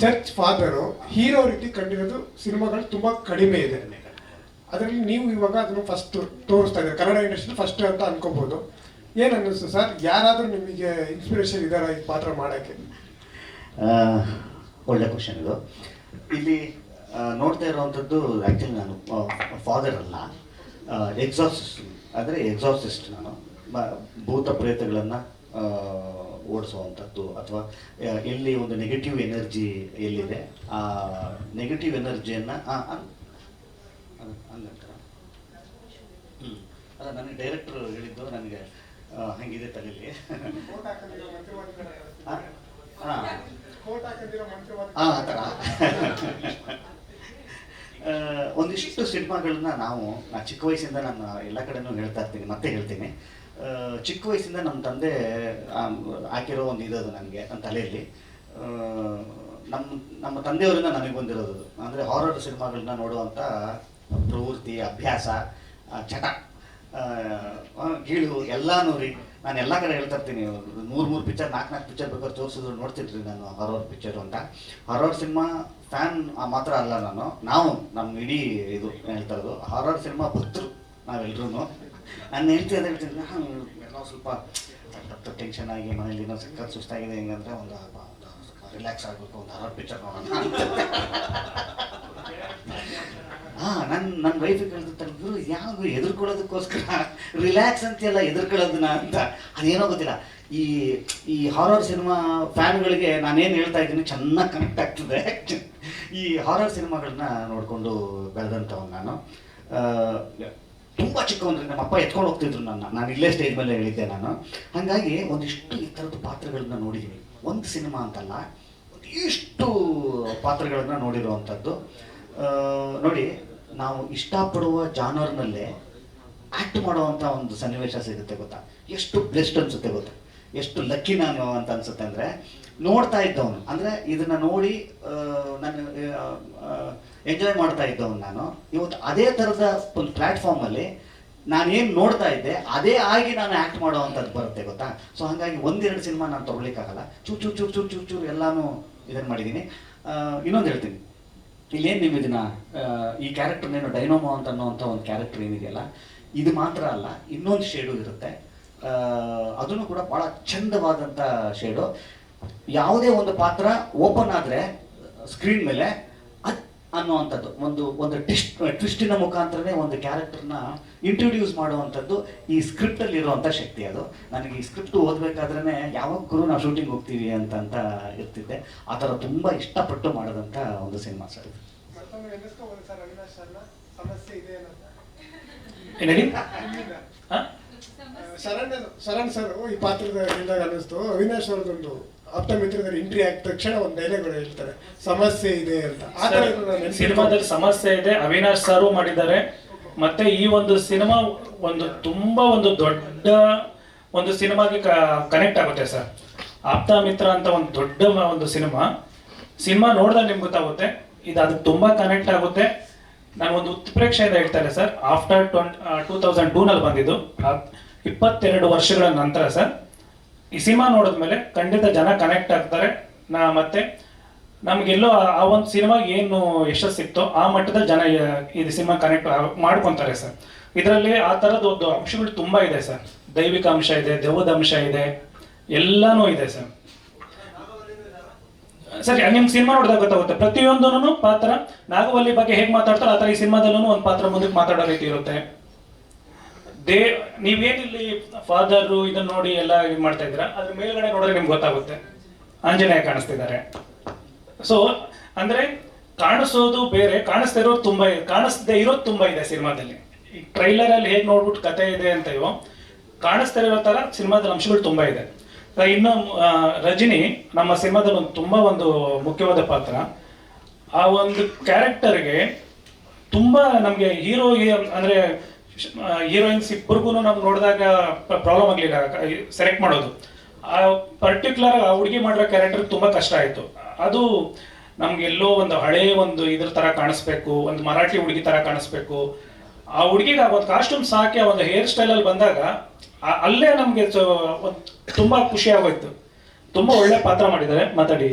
Church father hero ರೀತಿ ಕಂಡಿರೋದು ಸಿನಿಮಾಗಳು ತುಂಬಾ ಕಡಿಮೆ ಇದೆ. ಅದರಲ್ಲಿ ನೀವು ಇವಾಗ ಅದನ್ನು ಫಸ್ಟ್ ತೋರಿಸ್ತಾ ಇದ್ದಾರೆ, ಕನ್ನಡ ಇಂಡಸ್ಟ್ರಿ ಫಸ್ಟ್ ಅಂತ ಅನ್ಕೋಬಹುದು. ಏನು ಅನ್ನಿಸ್ತು ಸರ್, ಯಾರಾದರೂ ನಿಮಗೆ ಇನ್ಸ್ಪಿರೇಷನ್ ಇದ್ದಾರಾ ಈ ಪಾತ್ರ ಮಾಡೋಕ್ಕೆ? ಒಳ್ಳೆ ಕ್ವಶನ್ ಇದು. ಇಲ್ಲಿ ನೋಡ್ತಾ ಇರುವಂಥದ್ದು ಆ್ಯಕ್ಚುಲಿ ನಾನು ಫಾದರ್ ಅಲ್ಲ, ಎಕ್ಸಾಸಿಸ್ಟ್ ನಾನು. ಭೂತ ಪ್ರೇತಗಳನ್ನು ಓಡಿಸುವಂಥದ್ದು ಅಥವಾ ಎಲ್ಲಿ ಒಂದು ನೆಗೆಟಿವ್ ಎನರ್ಜಿ ಎಲ್ಲಿದೆ ಆ ನೆಗೆಟಿವ್ ಎನರ್ಜಿಯನ್ನು ಹಂಗಂತಾರ. ಅಲ್ಲ, ನನಗೆ ಡೈರೆಕ್ಟ್ರು ಹೇಳಿದ್ದು ನನಗೆ ಹಂಗಿದೆ ತಲೆಯಲ್ಲಿ. ಆ ಥರ ಒಂದಿಷ್ಟು ಸಿನಿಮಾಗಳನ್ನ ನಾನು ಚಿಕ್ಕ ವಯಸ್ಸಿಂದ ನಾನು ಎಲ್ಲ ಕಡೆನೂ ಹೇಳ್ತಾ ಇರ್ತೀನಿ, ಮತ್ತೆ ಹೇಳ್ತೀನಿ. ಚಿಕ್ಕ ವಯಸ್ಸಿಂದ ನಮ್ಮ ತಂದೆ ಹಾಕಿರೋ ಒಂದು ಇರೋದು ನನಗೆ ನನ್ನ ತಲೆಯಲ್ಲಿ. ನಮ್ಮ ತಂದೆಯವರಿಂದ ನನಗೆ ಬಂದಿರೋದು ಅಂದರೆ ಹಾರರ್ ಸಿನಿಮಾಗಳನ್ನ ನೋಡುವಂಥ ಪ್ರವೃತ್ತಿ, ಅಭ್ಯಾಸ, ಚಟ, ಗೀಳು ಎಲ್ಲನೂ ರೀ. ನಾನು ಎಲ್ಲ ಕಡೆ ಹೇಳ್ತಾ ಇರ್ತೀನಿ, 3 ಪಿಕ್ಚರ್ 4 ಪಿಕ್ಚರ್ ಬೇಕಾದ್ರೆ ತೋರಿಸಿದ್ರು ನೋಡ್ತಿದ್ರಿ ನಾನು ಹಾರರ್ ಪಿಕ್ಚರು ಅಂತ. ಹಾರರ್ ಸಿನಿಮಾ ಫ್ಯಾನ್ ಮಾತ್ರ ಅಲ್ಲ ನಾವು ನಮ್ಮ ಇಡೀ ಇದು ಹೇಳ್ತಾ ಇರೋದು ಹಾರರ್ ಸಿನಿಮಾ ಭಕ್ತರು ನಾವೆಲ್ಲರೂ. ನಾನು ಹೇಳ್ತೀನಿ ಎಲ್ಲ ಸ್ವಲ್ಪ ಟೆನ್ಷನ್ ಆಗಿ ಮನೇಲಿ ಏನೋ ಸಕ್ಕತ್ ಸುಸ್ತಾಗಿದೆ, ಹೆಂಗಂದ್ರೆ ಒಂದು ರಿಲ್ಯಾಕ್ಸ್ ಆಗಬೇಕು, ಒಂದು ಹಾರರ್ ಪಿಕ್ಚರ್ ನೋಡೋಣ. ನನ್ನ ವೈಫಿಗೆ ಹೇಳ್ತಿರ್ತಾರೆ, ಯಾವಾಗ ಎದುರ್ಕೊಳ್ಳೋದಕ್ಕೋಸ್ಕರ ರಿಲ್ಯಾಕ್ಸ್ ಅಂತೆಲ್ಲ ಎದುರ್ಕೊಳ್ಳೋದನ್ನ ಅಂತ. ಅದೇನೋ ಗೊತ್ತಿಲ್ಲ, ಈ ಹಾರರ್ ಸಿನಿಮಾ ಫ್ಯಾನ್ಗಳಿಗೆ ನಾನೇನು ಹೇಳ್ತಾ ಇದ್ದೀನಿ ಚೆನ್ನಾಗಿ ಕನೆಕ್ಟ್ ಆಗ್ತದೆ. ಈ ಹಾರರ್ ಸಿನಿಮಾಗಳನ್ನ ನೋಡಿಕೊಂಡು ಬೆಳೆದಂಥವ್ನು ನಾನು. ತುಂಬ ಚಿಕ್ಕವನ್ರಿ, ನಮ್ಮ ಅಪ್ಪ ಎತ್ಕೊಂಡು ಹೋಗ್ತಿದ್ರು ನಾನು ಇಲ್ಲೇ ಸ್ಟೇಜ್ ಮೇಲೆ ಹೇಳಿದ್ದೆ ನಾನು. ಹಾಗಾಗಿ ಒಂದಿಷ್ಟು ಈ ಥರದ ಪಾತ್ರಗಳನ್ನ ನೋಡಿದ್ದೀನಿ, ಒಂದು ಸಿನಿಮಾ ಅಂತಲ್ಲ, ಒಂದಿಷ್ಟು ಪಾತ್ರಗಳನ್ನ ನೋಡಿರುವಂಥದ್ದು. ನೋಡಿ, ನಾವು ಇಷ್ಟಪಡುವ ಜಾನರ್ನಲ್ಲೇ ಆ್ಯಕ್ಟ್ ಮಾಡುವಂಥ ಒಂದು ಸನ್ನಿವೇಶ ಸಿಗುತ್ತೆ ಗೊತ್ತಾ. ಎಷ್ಟು ಬ್ಲೆಸ್ಡ್ ಅನಿಸುತ್ತೆ ಗೊತ್ತಾ, ಎಷ್ಟು ಲಕ್ಕಿ ನಾನು ಅಂತ ಅನಿಸುತ್ತೆ. ಅಂದರೆ ನೋಡ್ತಾ ಇದ್ದವನು, ಅಂದರೆ ಇದನ್ನು ನೋಡಿ ನಾನು ಎಂಜಾಯ್ ಮಾಡ್ತಾ ಇದ್ದವನು ನಾನು. ಇವತ್ತು ಅದೇ ಥರದ ಒಂದು ಪ್ಲ್ಯಾಟ್ಫಾರ್ಮಲ್ಲಿ ನಾನೇನು ನೋಡ್ತಾ ಇದ್ದೆ ಅದೇ ಆಗಿ ನಾನು ಆ್ಯಕ್ಟ್ ಮಾಡೋವಂಥದ್ದು ಬರುತ್ತೆ ಗೊತ್ತಾ. ಸೊ ಹಾಗಾಗಿ 1-2 ಸಿನಿಮಾ ನಾನು ತೊಗೊಳ್ಲಿಕ್ಕಾಗಲ್ಲ, ಚೂರು ಎಲ್ಲನೂ ಇದನ್ನು ಮಾಡಿದ್ದೀನಿ. ಇನ್ನೊಂದು ಹೇಳ್ತೀನಿ, ಇಲ್ಲೇನು ನೀವು ಇದನ್ನ ಈ ಕ್ಯಾರೆಕ್ಟರ್ನೇನು ಡೈನೋಮೋ ಅಂತ ಅನ್ನೋವಂಥ ಒಂದು ಕ್ಯಾರೆಕ್ಟರ್ ಏನಿದೆಯಲ್ಲ, ಇದು ಮಾತ್ರ ಅಲ್ಲ, ಇನ್ನೊಂದು ಶೇಡು ಇರುತ್ತೆ. ಅದನ್ನು ಕೂಡ ಭಾಳ ಚಂದವಾದಂಥ ಶೇಡು. ಯಾವುದೇ ಒಂದು ಪಾತ್ರ ಓಪನ್ ಆದರೆ ಸ್ಕ್ರೀನ್ ಮೇಲೆ ಅನ್ನುವಂಥದ್ದು ಒಂದು ಟ್ವಿಸ್ಟಿನ ಮುಖಾಂತರನೇ ಒಂದು ಕ್ಯಾರೆಕ್ಟರ್ನ ಇಂಟ್ರೊಡ್ಯೂಸ್ ಮಾಡುವಂಥದ್ದು ಈ ಸ್ಕ್ರಿಪ್ಟಲ್ಲಿ ಇರುವಂಥ ಶಕ್ತಿ. ಅದು ನನಗೆ ಈ ಸ್ಕ್ರಿಪ್ಟ್ ಓದಬೇಕಾದ್ರೇ ಯಾವಾಗ ಗುರು ನಾವು ಶೂಟಿಂಗ್ ಹೋಗ್ತೀವಿ ಅಂತ ಇರ್ತಿದ್ದೆ. ಆ ಥರ ತುಂಬ ಇಷ್ಟಪಟ್ಟು ಮಾಡೋದಂಥ ಒಂದು ಸಿನಿಮಾ ಸರ್ ಇದು. ಶರಣ್ ಸರ್ ಈ ಪಾತ್ರದ ಹೇಳಿದಾಗ ಅನ್ನಿಸ್ತು, ಅವಿನಾಶ್ ಅವ್ರದ್ದೊಂದು ಆಪ್ತ ಮಿತ್ರದಲ್ಲಿ ಎಂಟ್ರಿ ಆಗಿದ ತಕ್ಷಣ ಒಂದು ಡೈಲಾಗ್ ಹೇಳ್ತಾರೆ, ಸಮಸ್ಯೆ ಇದೆ ಅಂತ. ಸಿನಿಮಾದಲ್ಲಿ ಸಮಸ್ಯೆ ಇದೆ, ಅವಿನಾಶ್ ಸರ್ ಮಾಡಿದ್ದಾರೆ. ಮತ್ತೆ ಈ ಒಂದು ಸಿನಿಮಾ ತುಂಬಾ ದೊಡ್ಡ ಒಂದು ಸಿನಿಮಾಗೆ ಕನೆಕ್ಟ್ ಆಗುತ್ತೆ ಸರ್. ಆಪ್ತ ಮಿತ್ರ ಅಂತ ಒಂದು ದೊಡ್ಡ ಒಂದು ಸಿನಿಮಾ ನೋಡಿದಾಗ ನಿಮ್ಗೆ ಗೊತ್ತಾಗುತ್ತೆ, ಇದು ಅದಕ್ಕೆ ತುಂಬಾ ಕನೆಕ್ಟ್ ಆಗುತ್ತೆ. ನಾನು ಒಂದು ಉತ್ಪ್ರೇಕ್ಷೆಯಿಂದ ಹೇಳ್ತಾರೆ ಸರ್. ಆಫ್ಟರ್ 2002 ಬಂದಿದ್ದು 22 ವರ್ಷಗಳ ನಂತರ ಸರ್ ಈ ಸಿನಿಮಾ ನೋಡಿದ್ಮೇಲೆ ಖಂಡಿತ ಜನ ಕನೆಕ್ಟ್ ಆಗ್ತಾರೆ. ಮತ್ತೆ ನಮ್ಗೆಲ್ಲೋ ಆ ಒಂದು ಸಿನಿಮಾಗೆ ಏನು ಯಶಸ್ಸು ಸಿಕ್ತೋ ಆ ಮಟ್ಟದಲ್ಲಿ ಜನ ಇದು ಸಿನಿಮಾ ಕನೆಕ್ಟ್ ಮಾಡ್ಕೊತಾರೆ ಸರ್. ಇದರಲ್ಲಿ ಆ ಥರದ ಒಂದು ಅಂಶಗಳು ತುಂಬಾ ಇದೆ ಸರ್. ದೈವಿಕ ಅಂಶ ಇದೆ, ದೆವ್ವದ ಅಂಶ ಇದೆ, ಎಲ್ಲಾನು ಇದೆ ಸರ್. ಸರಿ, ನಿಮ್ ಸಿನಿಮಾ ನೋಡಿದಾಗ ಗೊತ್ತಾಗುತ್ತೆ ಪ್ರತಿಯೊಂದೂ ಪಾತ್ರ ನಾಗವಲ್ಲಿ ಬಗ್ಗೆ ಹೇಗೆ ಮಾತಾಡ್ತಾರೆ ಆ ಥರ ಈ ಸಿನಿಮಾದಲ್ಲೂ ಒಂದು ಪಾತ್ರ ಮುಂದಕ್ಕೆ ಮಾತಾಡೋ ರೀತಿ ಇರುತ್ತೆ. ನೀವೇನಿಲ್ಲಿ ಫಾದರ್ ಇದನ್ನ ನೋಡಿ ಎಲ್ಲ ಇದು ಮಾಡ್ತಾ ಇದ್ದೀರಾ, ಅದ್ರ ಮೇಲ್ಗಡೆ ನೋಡಿದ್ರೆ ನಿಮ್ಗೆ ಗೊತ್ತಾಗುತ್ತೆ ಆಂಜನೇಯ ಕಾಣಿಸ್ತಿದ್ದಾರೆ. ಸೊ ಅಂದ್ರೆ ಕಾಣಿಸೋದು ಬೇರೆ, ಕಾಣಿಸ್ತಾ ಇರೋದು ತುಂಬಾ ಇದೆ, ಕಾಣಿಸ್ದೇ ಇರೋದು ತುಂಬಾ ಇದೆ ಸಿನಿಮಾದಲ್ಲಿ. ಈ ಟ್ರೈಲರ್ ಅಲ್ಲಿ ಹೇಗೆ ನೋಡ್ಬಿಟ್ಟು ಕತೆ ಇದೆ ಅಂತ ಇವು ಕಾಣಿಸ್ತಾ ಇರೋ ತರ ಸಿನಿಮಾದ ಅಂಶಗಳು ತುಂಬಾ ಇದೆ. ಇನ್ನು ರಜನಿ ನಮ್ಮ ಸಿನಿಮಾದಲ್ಲಿ ತುಂಬಾ ಒಂದು ಮುಖ್ಯವಾದ ಪಾತ್ರ. ಆ ಒಂದು ಕ್ಯಾರೆಕ್ಟರ್ಗೆ ತುಂಬಾ ನಮ್ಗೆ ಅಂದ್ರೆ ಹೀರೋಯಿನ್ಸ್ ಇಬ್ಬರಿಗೂ ನಮ್ಗೆ ನೋಡಿದಾಗ ಪ್ರಾಬ್ಲಮ್ ಆಗ್ಲಿಲ್ಲ ಸೆಲೆಕ್ಟ್ ಮಾಡೋದು. ಆ ಪರ್ಟಿಕ್ಯುಲರ್ ಆ ಹುಡುಗಿ ಮಾಡಿರೋ ಕ್ಯಾರೆಕ್ಟರ್ ತುಂಬಾ ಕಷ್ಟ ಆಯ್ತು. ಅದು ನಮ್ಗೆ ಎಲ್ಲೋ ಒಂದು ಹಳೇ ಒಂದು ಇದ್ರ ತರ ಕಾಣಿಸ್ಬೇಕು, ಒಂದು ಮರಾಠಿ ಹುಡುಗಿ ತರ ಕಾಣಿಸ್ಬೇಕು. ಆ ಹುಡುಗಿಗೆ ಒಂದು ಕಾಸ್ಟ್ಯೂಮ್ಸ್ ಹಾಕಿ ಒಂದು ಹೇರ್ ಸ್ಟೈಲ್ ಅಲ್ಲಿ ಬಂದಾಗ ಅಲ್ಲೇ ನಮ್ಗೆ ತುಂಬಾ ಖುಷಿ ಆಗೋಯ್ತು. ತುಂಬಾ ಒಳ್ಳೆ ಪಾತ್ರ ಮಾಡಿದ್ದಾರೆ. ಮಾತಾಡಿ.